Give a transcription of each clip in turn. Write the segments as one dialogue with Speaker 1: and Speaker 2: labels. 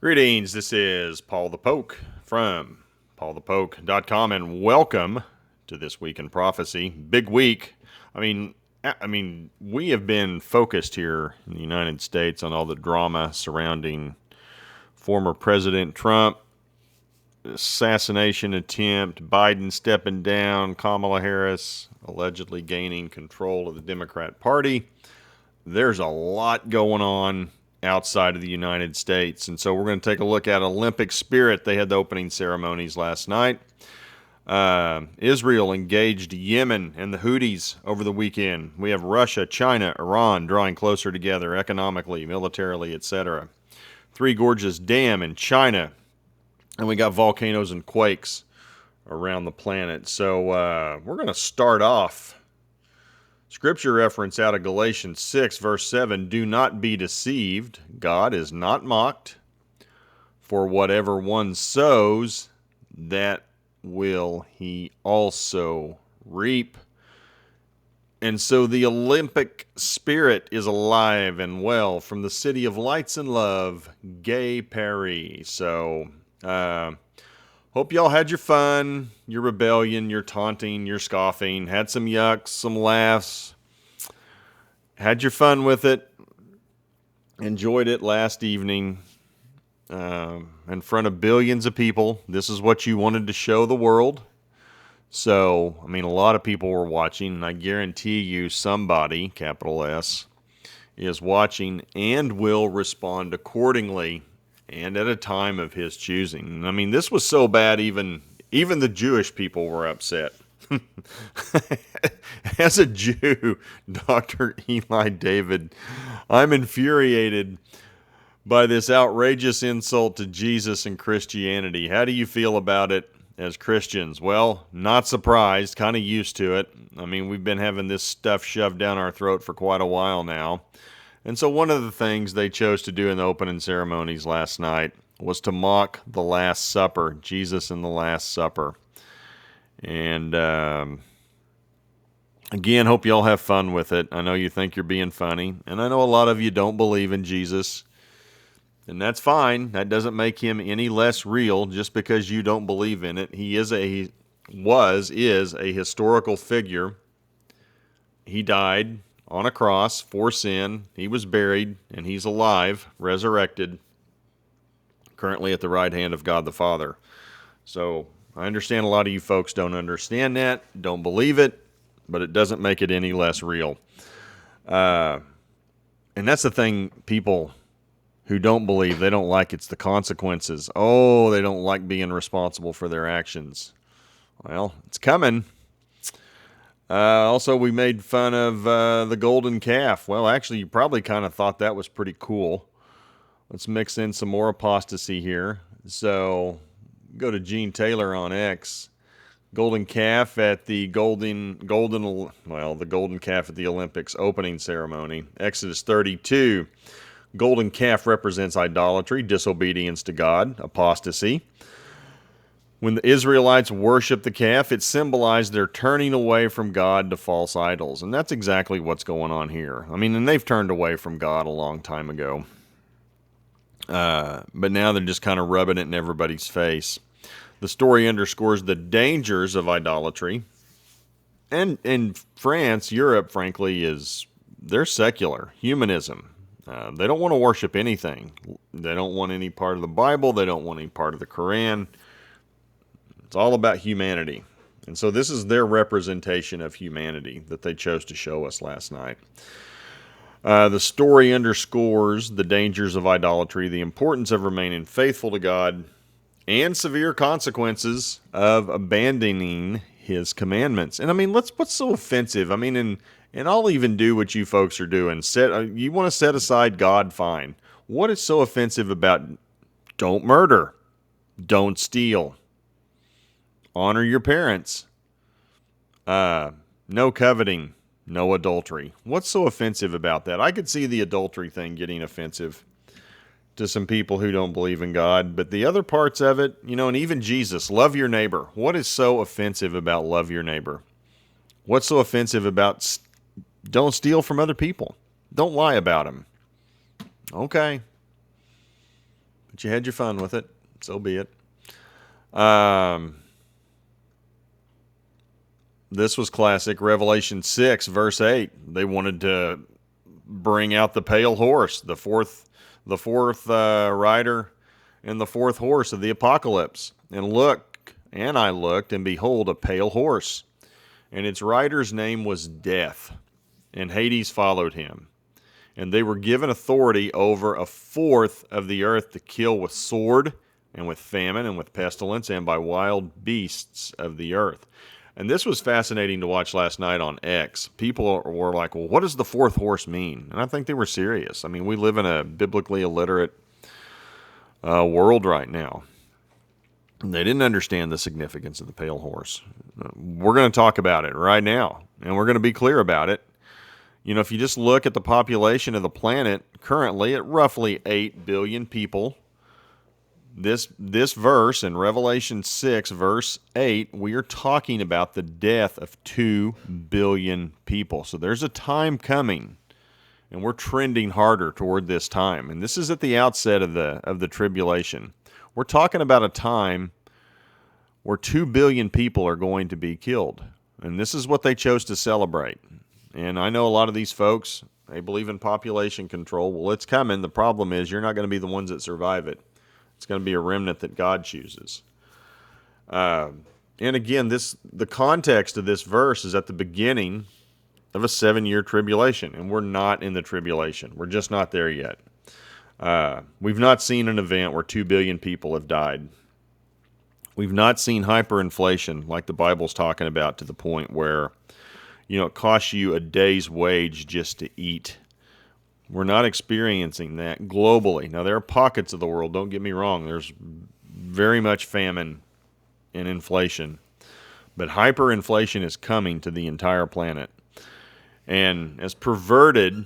Speaker 1: Greetings, this is Paul the Poke from PaulthePoke.com, and welcome to This Week in Prophecy. Big week. I mean, we have been focused here in the United States on all the drama surrounding former President Trump, assassination attempt, Biden stepping down, Kamala Harris allegedly gaining control of the Democrat Party. There's a lot going on outside of the United States. And so we're going to take a look at Olympic Spirit. They had the opening ceremonies last night. Israel engaged Yemen and the Houthis over the weekend. We have Russia, China, Iran drawing closer together economically, militarily, etc. Three Gorges Dam in China. And we got volcanoes and quakes around the planet. So we're going to start off. Scripture reference out of Galatians 6, verse 7, "Do not be deceived. God is not mocked. For whatever one sows, that will he also reap." And so the Olympic spirit is alive and well from the city of lights and love, Gay Paris. So, hope y'all had your fun, your rebellion, your taunting, your scoffing, had some yucks, some laughs, had your fun with it, enjoyed it last evening in front of billions of people. This is what you wanted to show the world. So, I mean, a lot of people were watching, and I guarantee you somebody, capital S, is watching and will respond accordingly and at a time of his choosing. I mean, this was so bad, even the Jewish people were upset. As a Jew, Dr. Eli David, I'm infuriated by this outrageous insult to Jesus and Christianity. How do you feel about it as Christians? Well, not surprised, kind of used to it. I mean, we've been having this stuff shoved down our throat for quite a while now. And so one of the things they chose to do in the opening ceremonies last night was to mock the Last Supper, Jesus and the Last Supper. And again, hope y'all have fun with it. I know you think you're being funny, and I know a lot of you don't believe in Jesus, and that's fine. That doesn't make him any less real just because you don't believe in it. He is a historical figure. He died on a cross for sin. He was buried, and he's alive, resurrected, currently at the right hand of God the Father. So I understand a lot of you folks don't understand that, don't believe it, but it doesn't make it any less real. And that's the thing, people who don't believe, they don't like. It's the consequences. Oh, they don't like being responsible for their actions. Well, it's coming. Also, we made fun of the golden calf. Well, actually, you probably kind of thought that was pretty cool. Let's mix in some more apostasy here. So, go to Gene Taylor on X. Golden calf at the golden calf at the Olympics opening ceremony. Exodus 32. Golden calf represents idolatry, disobedience to God, apostasy. When the Israelites worshiped the calf, it symbolized their turning away from God to false idols. And that's exactly what's going on here. I mean, and they've turned away from God a long time ago. But now they're just kind of rubbing it in everybody's face. The story underscores the dangers of idolatry. And in France, Europe, frankly, they're secular. Humanism. They don't want to worship anything. They don't want any part of the Bible. They don't want any part of the Quran. It's all about humanity. And so this is their representation of humanity that they chose to show us last night. The story underscores the dangers of idolatry, the importance of remaining faithful to God, and severe consequences of abandoning his commandments. And I mean, what's so offensive? I mean, and I'll even do what you folks are doing. You want to set aside God, fine. What is so offensive about don't murder, don't steal, honor your parents, no coveting, no adultery? What's so offensive about that? I could see the adultery thing getting offensive to some people who don't believe in God, but the other parts of it, and even Jesus, love your neighbor. What is so offensive about love your neighbor? What's so offensive about don't steal from other people? Don't lie about them. Okay. But you had your fun with it. So be it. This was classic. Revelation 6, verse 8. They wanted to bring out the pale horse, the fourth rider and the fourth horse of the apocalypse. And I looked, and behold, a pale horse. And its rider's name was Death, and Hades followed him. And they were given authority over a fourth of the earth to kill with sword, and with famine, and with pestilence, and by wild beasts of the earth. And this was fascinating to watch last night on X. People were like, well, what does the fourth horse mean? And I think they were serious. I mean, we live in a biblically illiterate world right now. And they didn't understand the significance of the pale horse. We're going to talk about it right now, and we're going to be clear about it. You know, if you just look at the population of the planet currently at roughly 8 billion people, this verse in Revelation 6, verse 8, we are talking about the death of 2 billion people. So there's a time coming, and we're trending harder toward this time. And this is at the outset of the tribulation. We're talking about a time where 2 billion people are going to be killed. And this is what they chose to celebrate. And I know a lot of these folks, they believe in population control. Well, it's coming. The problem is you're not going to be the ones that survive it. It's going to be a remnant that God chooses. And again, the context of this verse is at the beginning of a 7-year tribulation, and we're not in the tribulation. We're just not there yet. We've not seen an event where 2 billion people have died. We've not seen hyperinflation like the Bible's talking about, to the point where, you know, it costs you a day's wage just to eat. We're not experiencing that globally. Now, there are pockets of the world, don't get me wrong. There's very much famine and inflation. But hyperinflation is coming to the entire planet. And as perverted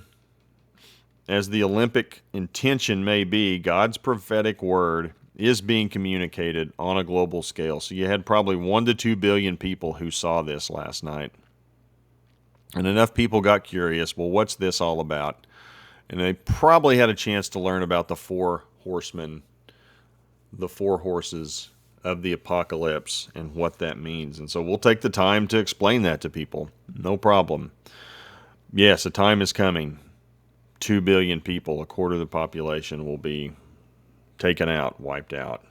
Speaker 1: as the Olympic intention may be, God's prophetic word is being communicated on a global scale. So you had probably 1 to 2 billion people who saw this last night. And enough people got curious, well, what's this all about? And they probably had a chance to learn about the 4 horsemen, the 4 horses of the apocalypse, and what that means. And so we'll take the time to explain that to people. No problem. Yes, a time is coming. 2 billion people, a quarter of the population, will be taken out, wiped out.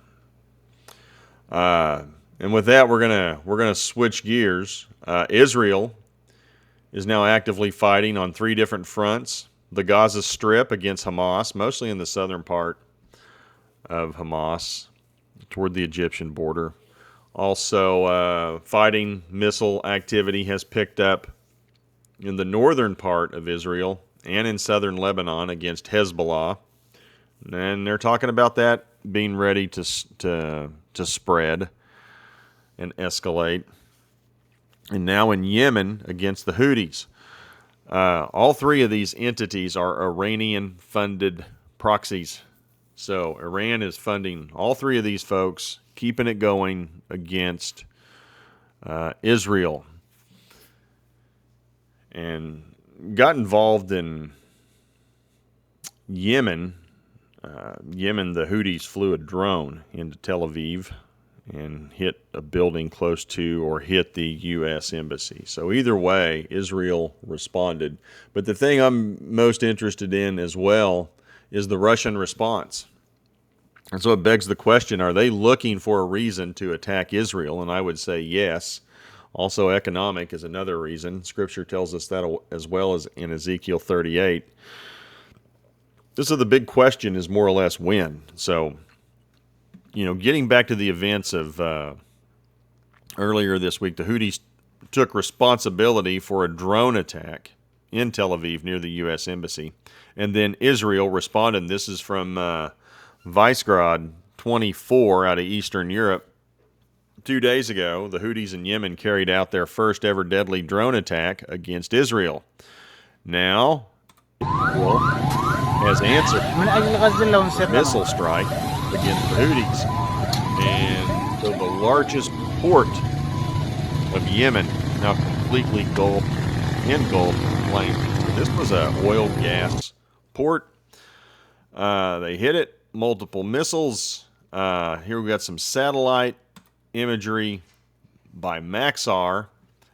Speaker 1: And with that, we're gonna switch gears. Israel is now actively fighting on 3 different fronts. The Gaza Strip against Hamas, mostly in the southern part of Hamas, toward the Egyptian border. Also, fighting missile activity has picked up in the northern part of Israel and in southern Lebanon against Hezbollah. And they're talking about that being ready to spread and escalate. And now in Yemen against the Houthis. All 3 of these entities are Iranian-funded proxies. So Iran is funding all 3 of these folks, keeping it going against Israel. And got involved in Yemen. The Houthis flew a drone into Tel Aviv and hit a building close to, or hit the U.S. Embassy. So either way, Israel responded. But the thing I'm most interested in as well is the Russian response. And so it begs the question, are they looking for a reason to attack Israel? And I would say yes. Also, economic is another reason. Scripture tells us that as well, as in Ezekiel 38. So the big question is more or less when. So, you know, getting back to the events of earlier this week, the Houthis took responsibility for a drone attack in Tel Aviv near the U.S. Embassy. And then Israel responded. This is from Vicegrad 24 out of Eastern Europe. 2 days ago, the Houthis in Yemen carried out their first ever deadly drone attack against Israel. Now, Israel has answered a missile strike against the Houthis. And so the largest port of Yemen now completely engulfed in flames. This was an oil gas port. They hit it multiple missiles. Here we got some satellite imagery by Maxar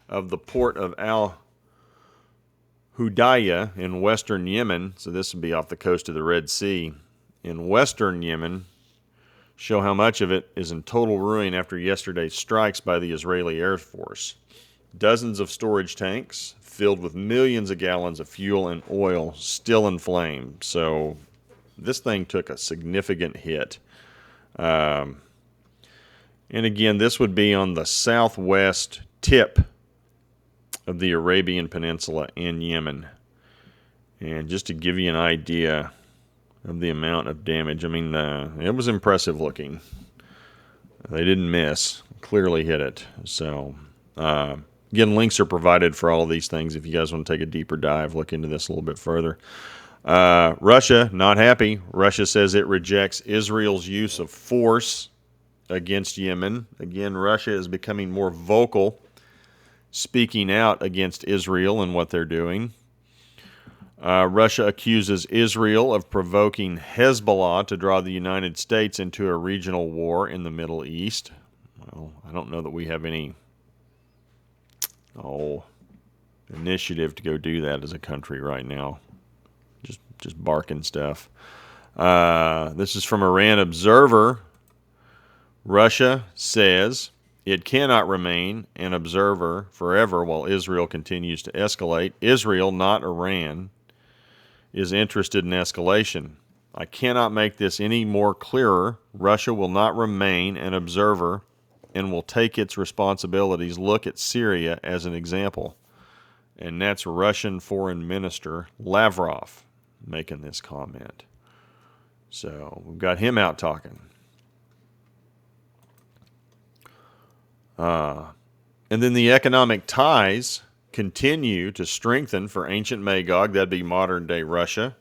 Speaker 1: of the port of Al Hudaydah in western Yemen. So this would be off the coast of the Red Sea. In western Yemen, show how much of it is in total ruin after yesterday's strikes by the Israeli Air Force. Dozens of storage tanks filled with millions of gallons of fuel and oil still in flame. So this thing took a significant hit. And again, this would be on the southwest tip of the Arabian Peninsula in Yemen. And just to give you an idea of the amount of damage, I mean, it was impressive looking. They didn't miss, clearly hit it. So, again, links are provided for all of these things if you guys want to take a deeper dive, look into this a little bit further. Russia, not happy. Russia says it rejects Israel's use of force against Yemen. Again, Russia is becoming more vocal, speaking out against Israel and what they're doing. Russia accuses Israel of provoking Hezbollah to draw the United States into a regional war in the Middle East. Well, I don't know that we have any initiative to go do that as a country right now. Just barking stuff. This is from Iran Observer. Russia says it cannot remain an observer forever while Israel continues to escalate. Israel, not Iran, is interested in escalation. I cannot make this any more clearer. Russia will not remain an observer and will take its responsibilities. Look at Syria as an example. And that's Russian Foreign Minister Lavrov making this comment. So we've got him out talking. And then the economic ties continue to strengthen for ancient Magog. That'd be modern-day Russia.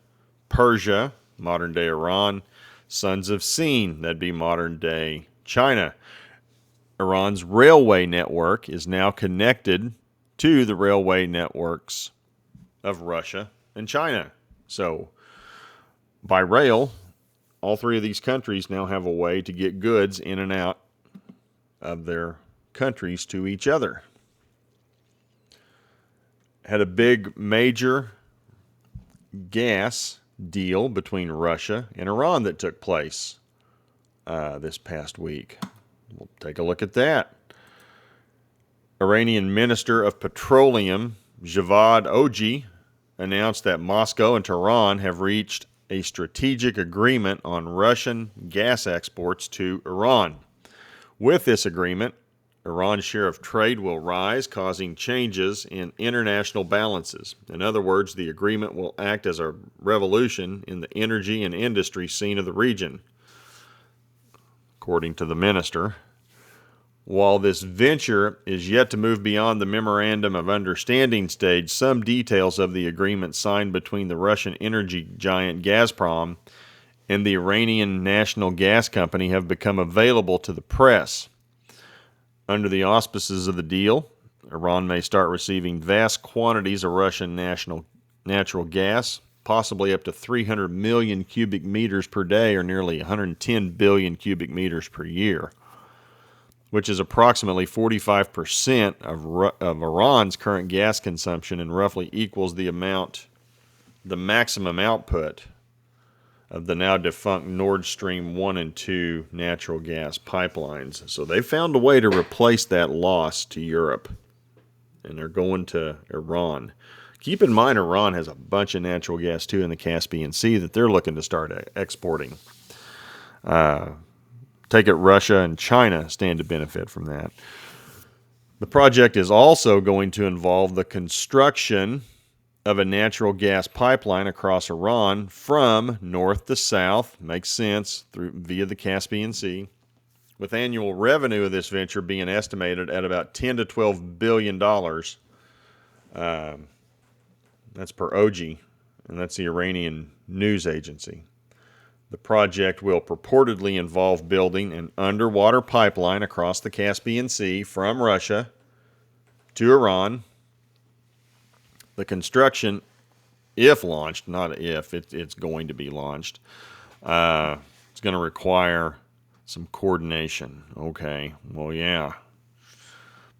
Speaker 1: Persia, modern-day Iran. Sons of Sin, that'd be modern-day China. Iran's railway network is now connected to the railway networks of Russia and China. So, by rail, all three of these countries now have a way to get goods in and out of their countries to each other. Had a big major gas deal between Russia and Iran that took place this past week. We'll take a look at that. Iranian Minister of Petroleum Javad Oji announced that Moscow and Tehran have reached a strategic agreement on Russian gas exports to Iran. With this agreement, Iran's share of trade will rise, causing changes in international balances. In other words, the agreement will act as a revolution in the energy and industry scene of the region, according to the minister. While this venture is yet to move beyond the Memorandum of Understanding stage, some details of the agreement signed between the Russian energy giant Gazprom and the Iranian National Gas Company have become available to the press. Under the auspices of the deal, Iran may start receiving vast quantities of Russian natural gas, possibly up to 300 million cubic meters per day, or nearly 110 billion cubic meters per year, which is approximately 45% of Iran's current gas consumption and roughly equals the maximum output of the now defunct Nord Stream 1 and 2 natural gas pipelines. So they found a way to replace that loss to Europe, and they're going to Iran. Keep in mind, Iran has a bunch of natural gas, too, in the Caspian Sea that they're looking to start exporting. Take it Russia and China stand to benefit from that. The project is also going to involve the construction of a natural gas pipeline across Iran from north to south, makes sense, via the Caspian Sea, with annual revenue of this venture being estimated at about $10 to $12 billion. That's per OG, and that's the Iranian news agency. The project will purportedly involve building an underwater pipeline across the Caspian Sea from Russia to Iran. The construction, if launched, not if, it's going to be launched. It's going to require some coordination. Okay, well, yeah.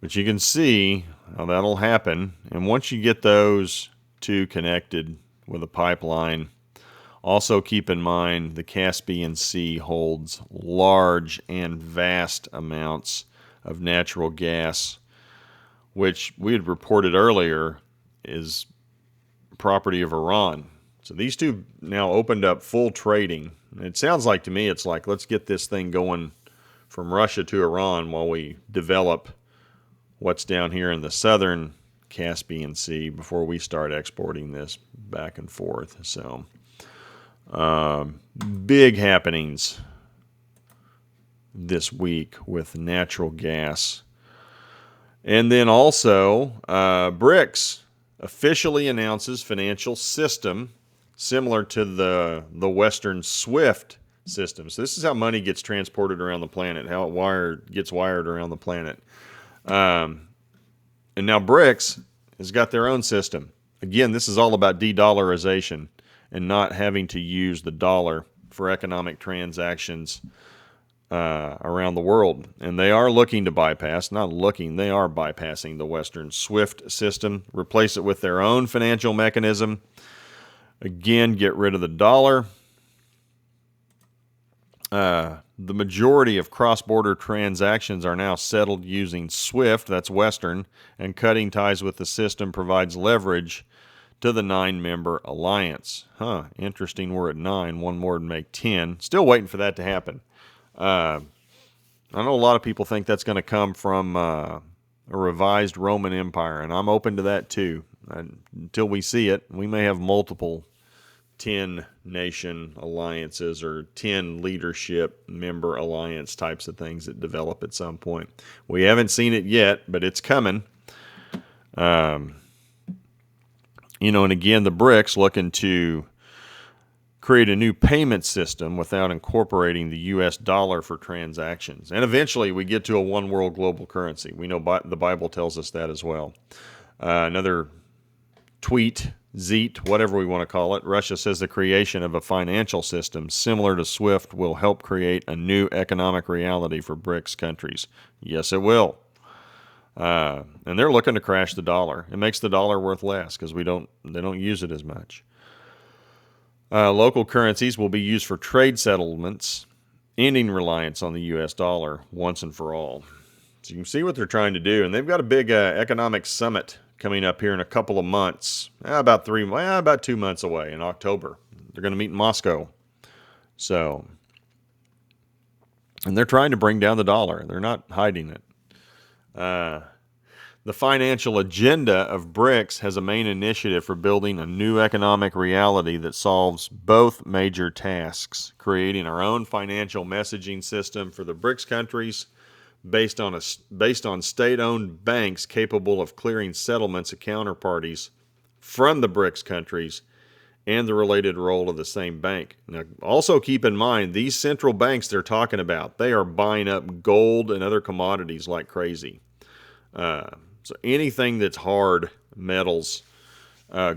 Speaker 1: But you can see how that'll happen. And once you get those two connected with a pipeline, also keep in mind the Caspian Sea holds large and vast amounts of natural gas, which we had reported earlier is property of Iran. So these two now opened up full trading. It sounds like to me it's like, let's get this thing going from Russia to Iran while we develop what's down here in the southern Caspian Sea before we start exporting this back and forth. So big happenings this week with natural gas. And then also BRICS officially announces financial system similar to the Western SWIFT system. So this is how money gets transported around the planet, how it gets wired around the planet. And now BRICS has got their own system. Again, this is all about de-dollarization and not having to use the dollar for economic transactions around the world. And they are looking to bypass, not looking, they are bypassing the Western SWIFT system, replace it with their own financial mechanism. Again, get rid of the dollar. The majority of cross-border transactions are now settled using SWIFT, that's Western, and cutting ties with the system provides leverage to the 9-member alliance. Interesting, we're at 9. One more would make 10. Still waiting for that to happen. I know a lot of people think that's going to come from a revised Roman Empire, and I'm open to that too. Until we see it, we may have multiple 10-nation alliances or 10 leadership member alliance types of things that develop at some point. We haven't seen it yet, but it's coming. And again, the BRICS looking to create a new payment system without incorporating the U.S. dollar for transactions. And eventually we get to a one world global currency. We know the Bible tells us that as well. Another tweet, Zeet, whatever we want to call it. Russia says the creation of a financial system similar to SWIFT will help create a new economic reality for BRICS countries. Yes, it will. And they're looking to crash the dollar. It makes the dollar worth less because they don't use it as much. Local currencies will be used for trade settlements, ending reliance on the U.S. dollar once and for all. So you can see what they're trying to do. And they've got a big economic summit coming up here in a couple of months, about 2 months away in October. They're going to meet in Moscow. So, and they're trying to bring down the dollar. They're not hiding it. The financial agenda of BRICS has a main initiative for building a new economic reality that solves both major tasks, creating our own financial messaging system for the BRICS countries based on state-owned banks capable of clearing settlements of counterparties from the BRICS countries and the related role of the same bank. Now, also keep in mind, these central banks they're talking about, they are buying up gold and other commodities like crazy. So anything that's hard metals,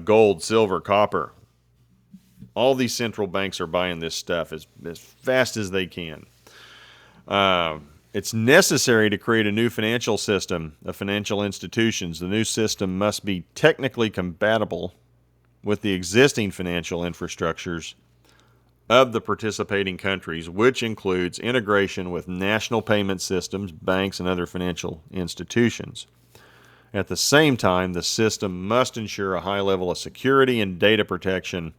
Speaker 1: gold, silver, copper, all these central banks are buying this stuff as fast as they can. It's necessary to create a new financial system of financial institutions. The new system must be technically compatible with the existing financial infrastructures of the participating countries, which includes integration with national payment systems, banks, and other financial institutions. At the same time, the system must ensure a high level of security and data protection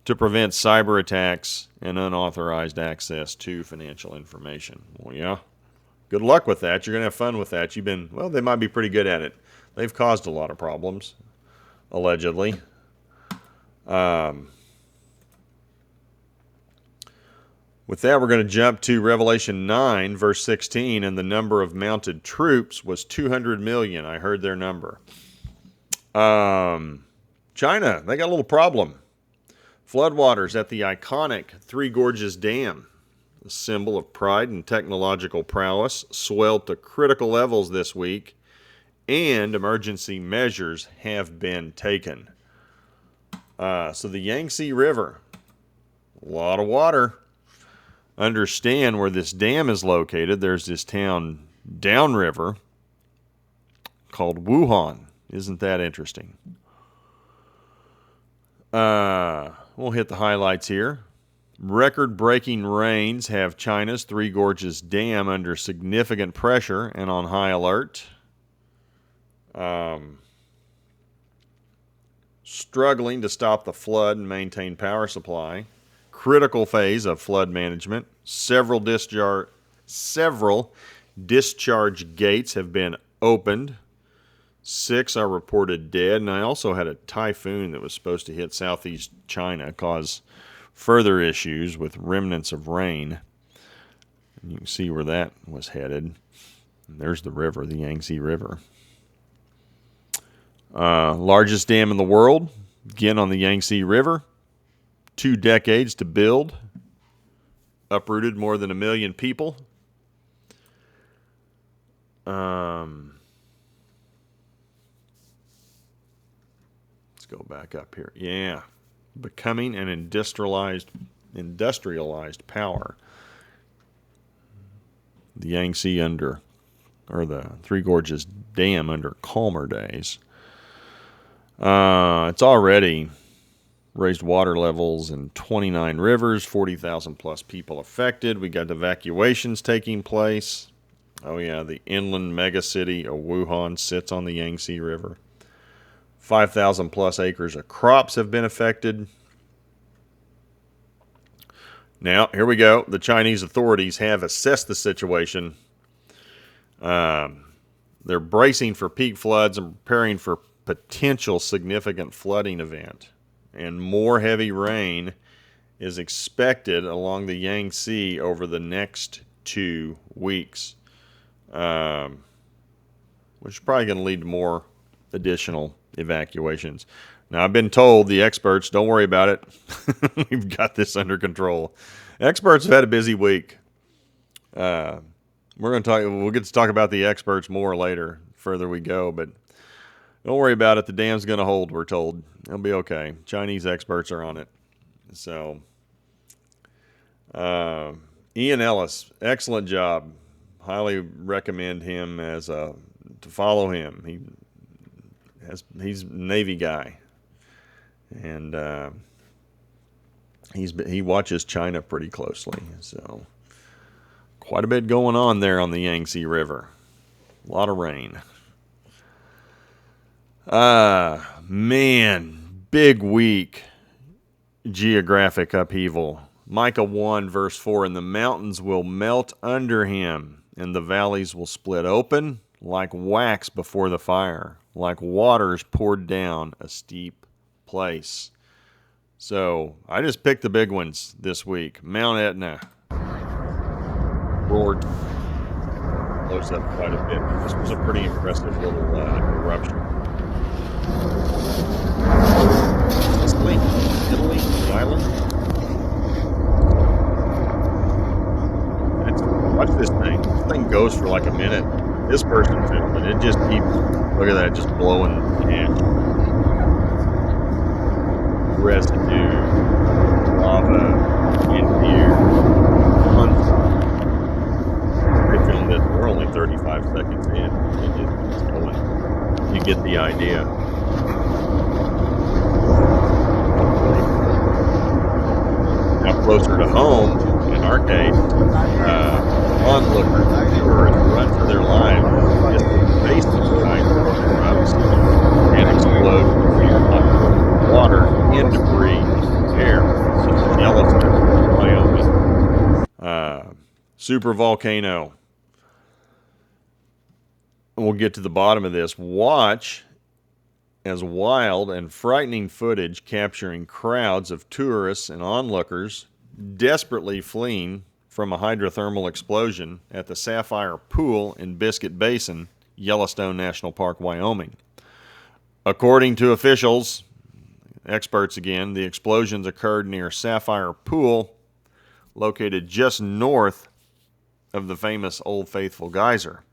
Speaker 1: to prevent cyber attacks and unauthorized access to financial information. Well, yeah, good luck with that. You're going to have fun with that. They might be pretty good at it. They've caused a lot of problems, allegedly. With that, we're going to jump to Revelation 9, verse 16, and the number of mounted troops was 200 million. I heard their number. China, they got a little problem. Floodwaters at the iconic Three Gorges Dam, a symbol of pride and technological prowess, swelled to critical levels this week, and emergency measures have been taken. So the Yangtze River, a lot of water. understand where this dam is located, there's this town downriver called Wuhan. Isn't that interesting? We'll hit the highlights here. Record-breaking rains have China's Three Gorges Dam under significant pressure and on high alert. Struggling to stop the flood and maintain power supply. Critical phase of flood management. Several discharge gates have been opened. 6 are reported dead, and I also had a typhoon that was supposed to hit southeast China, cause further issues with remnants of rain. And you can see where that was headed. And there's the river, the Yangtze River. Largest dam in the world, again on the Yangtze River. 2 decades to build. Uprooted more than 1 million people. Let's go back up here. Yeah. Becoming an industrialized power. The Yangtze the Three Gorges Dam under calmer days. It's already raised water levels in 29 rivers, 40,000 plus people affected. We got evacuations taking place. Oh yeah, the inland megacity of Wuhan sits on the Yangtze River. 5,000 plus acres of crops have been affected. Now, here we go. The Chinese authorities have assessed the situation. They're bracing for peak floods and preparing for potential significant flooding event. And more heavy rain is expected along the Yangtze over the next 2 weeks. Which is probably going to lead to more additional evacuations. Now, I've been told, the experts, don't worry about it. We've got this under control. Experts have had a busy week. We'll get to talk about the experts more later, further we go, but don't worry about it. The dam's going to hold, we're told. It'll be okay. Chinese experts are on it. So, Ian Ellis, excellent job. Highly recommend him to follow him. He's a Navy guy, and he watches China pretty closely. So, quite a bit going on there on the Yangtze River. A lot of rain. Man, big week. Geographic upheaval. Micah 1 verse 4, and the mountains will melt under him, and the valleys will split open like wax before the fire, like waters poured down a steep place. So I just picked the big ones this week. Mount Etna roared, close up quite a bit. This was a pretty impressive little eruption. Sicily, Italy, the island. Watch this thing. This thing goes for like a minute. This person filmed it. It just keeps, look at that, just blowing ash. Residue, lava, in here. They filmed it. We're only 35 seconds in. It just keeps going. You get the idea. Now closer to home, in our case, onlookers run for their lives just the base of the ice erupts and explodes water and debris in the air. Yellowstone, Wyoming. Super volcano. We'll get to the bottom of this. Watch as wild and frightening footage capturing crowds of tourists and onlookers desperately fleeing from a hydrothermal explosion at the Sapphire Pool in Biscuit Basin, Yellowstone National Park, Wyoming. According to officials, experts again, the explosions occurred near Sapphire Pool, located just north of the famous Old Faithful geyser.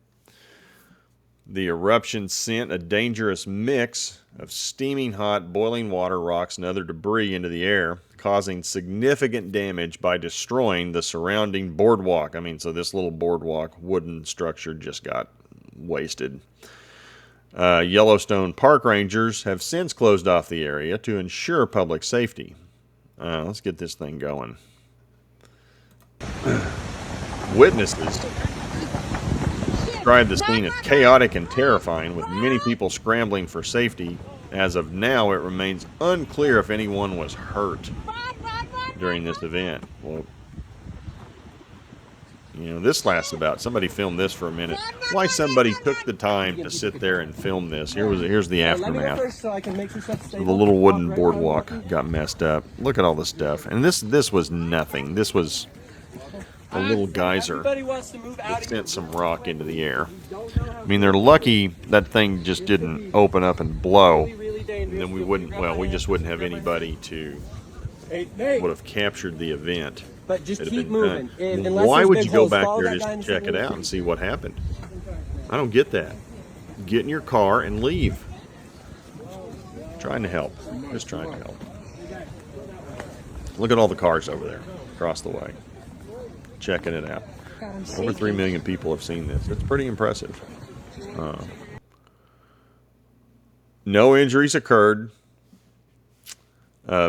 Speaker 1: The eruption sent a dangerous mix of steaming hot, boiling water, rocks, and other debris into the air, causing significant damage by destroying the surrounding boardwalk. I mean, so this little boardwalk, wooden structure, just got wasted. Yellowstone park rangers have since closed off the area to ensure public safety. Let's get this thing going. Witnesses described the scene as chaotic and terrifying, with many people scrambling for safety. As of now, it remains unclear if anyone was hurt during this event. Well, you know, this lasts about, somebody filmed this for a minute. Why somebody took the time to sit there and film this. Here's the aftermath. The little wooden boardwalk got messed up. Look at all this stuff. And this was nothing. This was a little geyser that sent some rock into the air. I mean, they're lucky that thing just didn't open up and blow. And then we just wouldn't have anybody to would have captured the event.
Speaker 2: But just keep moving.
Speaker 1: Why would you go back there just to check it out and see what happened? I don't get that. Get in your car and leave. Trying to help. Just trying to help. Look at all the cars over there across the way. Checking it out. Over 3 million people have seen this. It's pretty impressive. No injuries occurred.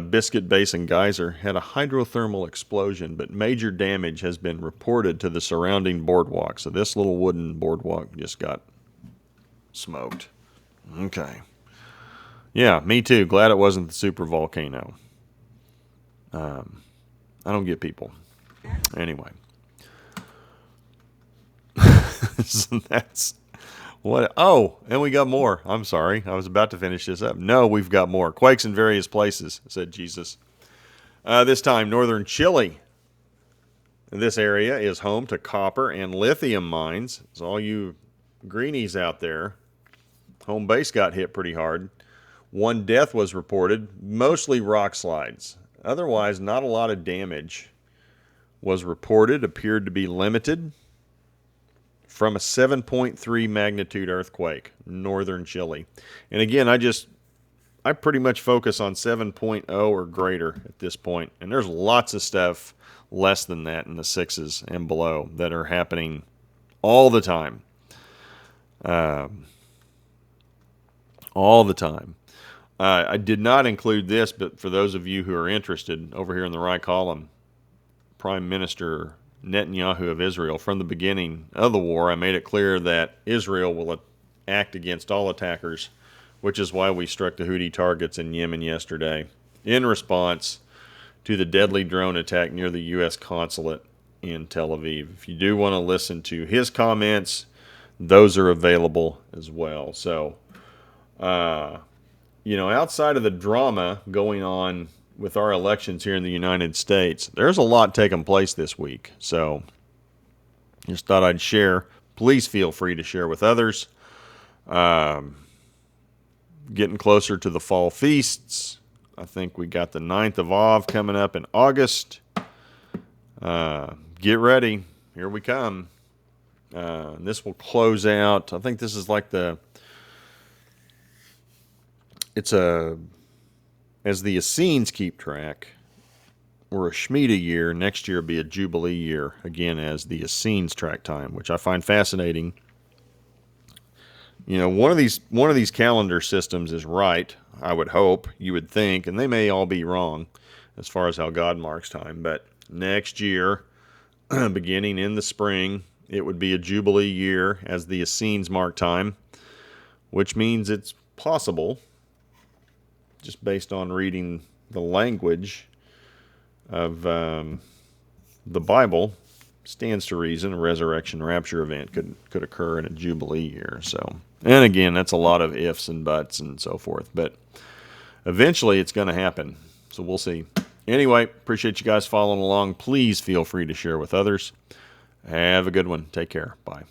Speaker 1: Biscuit Basin Geyser had a hydrothermal explosion, but major damage has been reported to the surrounding boardwalk. So this little wooden boardwalk just got smoked. Okay. Yeah, me too. Glad it wasn't the super volcano. I don't get people. Anyway. So that's what. Oh, and we got more. I'm sorry. I was about to finish this up. No, we've got more. Quakes in various places, said Jesus. This time, northern Chile. This area is home to copper and lithium mines. So all you greenies out there, home base got hit pretty hard. 1 death was reported, mostly rock slides. Otherwise, not a lot of damage was reported, appeared to be limited. From a 7.3 magnitude earthquake, northern Chile. And again, I pretty much focus on 7.0 or greater at this point. And there's lots of stuff less than that in the 6s and below that are happening all the time. All the time. I did not include this, but for those of you who are interested, over here in the right column, Prime Minister Netanyahu of Israel, from the beginning of the war, I made it clear that Israel will act against all attackers, which is why we struck the Houthi targets in Yemen yesterday in response to the deadly drone attack near the U.S. consulate in Tel Aviv. If you do want to listen to his comments, those are available as well. So, you know, outside of the drama going on with our elections here in the United States, there's a lot taking place this week. So just thought I'd share. Please feel free to share with others. Getting closer to the fall feasts. I think we got the 9th of Av coming up in August. Get ready. Here we come. This will close out. I think this is like as the Essenes keep track, we're a Shemitah year. Next year will be a Jubilee year, again, as the Essenes track time, which I find fascinating. You know, one of these calendar systems is right, I would hope, you would think, and they may all be wrong as far as how God marks time. But next year, beginning in the spring, it would be a Jubilee year as the Essenes mark time, which means it's possible, just based on reading the language of the Bible, stands to reason a resurrection rapture event could occur in a Jubilee year. So, and again, that's a lot of ifs and buts and so forth, but eventually it's going to happen. So we'll see. Anyway, appreciate you guys following along. Please feel free to share with others. Have a good one. Take care. Bye.